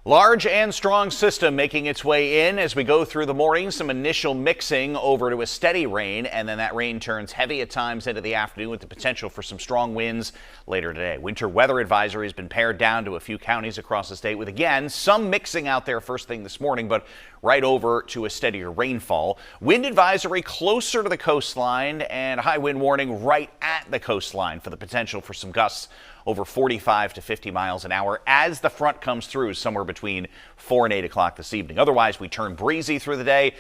Large and strong system making its way in as we go through the morning. Some initial mixing over to a steady rain, and then that rain turns heavy at times into the afternoon with the potential for some strong winds later today. Winter weather advisory has been pared down to a few counties across the state with, again, some mixing out there first thing this morning, but right over to a steadier rainfall. Wind advisory closer to the coastline and a high wind warning right at the coastline for the potential for some gusts over 45 to 50 miles an hour as the front comes through somewhere between 4 and 8 o'clock this evening. Otherwise, we turn breezy through the day.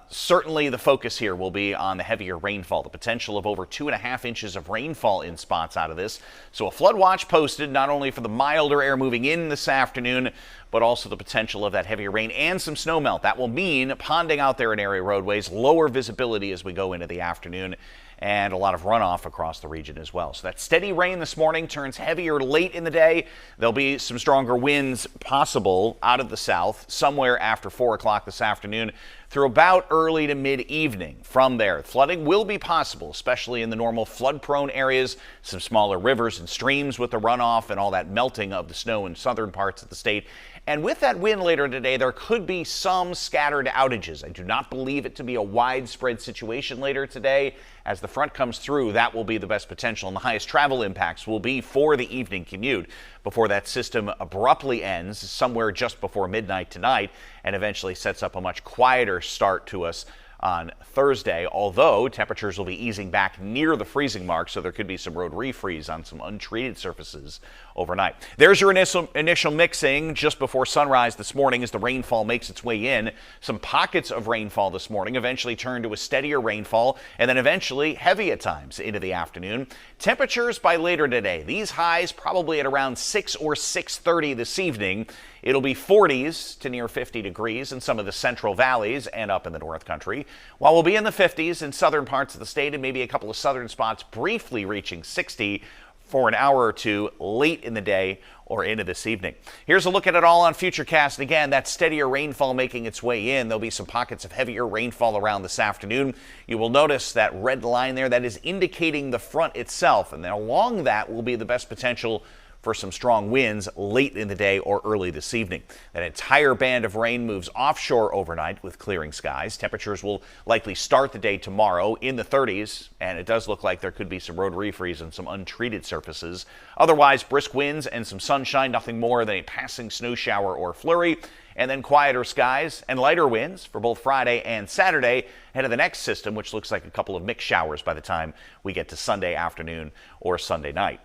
Certainly the focus here will be on the heavier rainfall, the potential of over 2.5 inches of rainfall in spots out of this. So a flood watch posted not only for the milder air moving in this afternoon, but also the potential of that heavier rain and some snow melt. That will mean ponding out there in area roadways, lower visibility as we go into the afternoon, and a lot of runoff across the region as well. So that steady rain this morning turns heavier late in the day. There'll be some stronger winds possible out of the south somewhere after 4 o'clock this afternoon through about early to mid-evening. From there, flooding will be possible, especially in the normal flood-prone areas, some smaller rivers and streams with the runoff and all that melting of the snow in southern parts of the state. And with that wind later today, there could be some scattered outages. I do not believe it to be a widespread situation later today. As the front comes through, that will be the best potential, and the highest travel impacts will be for the evening commute before that system abruptly ends somewhere just before midnight tonight and eventually sets up a much quieter start to us on Thursday, although temperatures will be easing back near the freezing mark, so there could be some road refreeze on some untreated surfaces overnight. There's your initial mixing just before sunrise this morning as the rainfall makes its way in. Some pockets of rainfall this morning eventually turn to a steadier rainfall and then eventually heavy at times into the afternoon. Temperatures by later today, these highs probably at around 6 or 6:30 this evening. It'll be 40s to near 50 degrees in some of the central valleys and up in the north country, while we'll be in the 50s in southern parts of the state and maybe a couple of southern spots briefly reaching 60 for an hour or two late in the day or into this evening. Here's a look at it all on Futurecast. Again, that steadier rainfall making its way in. There'll be some pockets of heavier rainfall around this afternoon. You will notice that red line there that is indicating the front itself, and then along that will be the best potential for some strong winds late in the day or early this evening. That entire band of rain moves offshore overnight with clearing skies. Temperatures will likely start the day tomorrow in the 30s, and it does look like there could be some road refreeze and some untreated surfaces. Otherwise, brisk winds and some sunshine, nothing more than a passing snow shower or flurry, and then quieter skies and lighter winds for both Friday and Saturday ahead of the next system, which looks like a couple of mixed showers by the time we get to Sunday afternoon or Sunday night.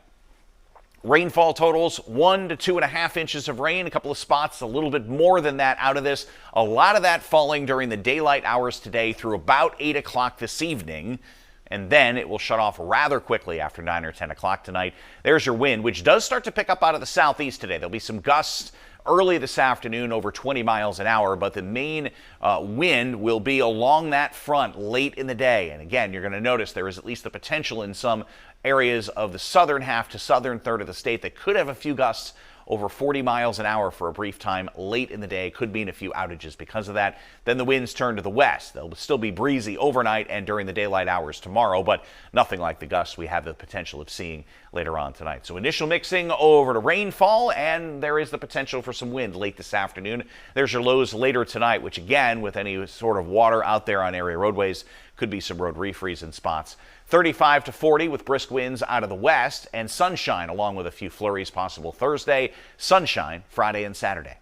Rainfall totals 1 to 2.5 inches of rain, a couple of spots a little bit more than that out of this. A lot of that falling during the daylight hours today through about 8 o'clock this evening, and then it will shut off rather quickly after 9 or 10 o'clock tonight. There's your wind, which does start to pick up out of the southeast today. There'll be some gusts early this afternoon over 20 miles an hour, but the main wind will be along that front late in the day. And again, you're going to notice there is at least the potential in some areas of the southern half to southern third of the state that could have a few gusts over 40 miles an hour for a brief time late in the day. Could mean a few outages because of that. Then the winds turn to the west. They'll still be breezy overnight and during the daylight hours tomorrow, but nothing like the gusts we have the potential of seeing later on tonight. So initial mixing over to rainfall, and there is the potential for some wind late this afternoon. There's your lows later tonight, which again, with any sort of water out there on area roadways, could be some road refreeze in spots. 35 to 40 with brisk winds out of the west and sunshine along with a few flurries possible Thursday, sunshine Friday and Saturday.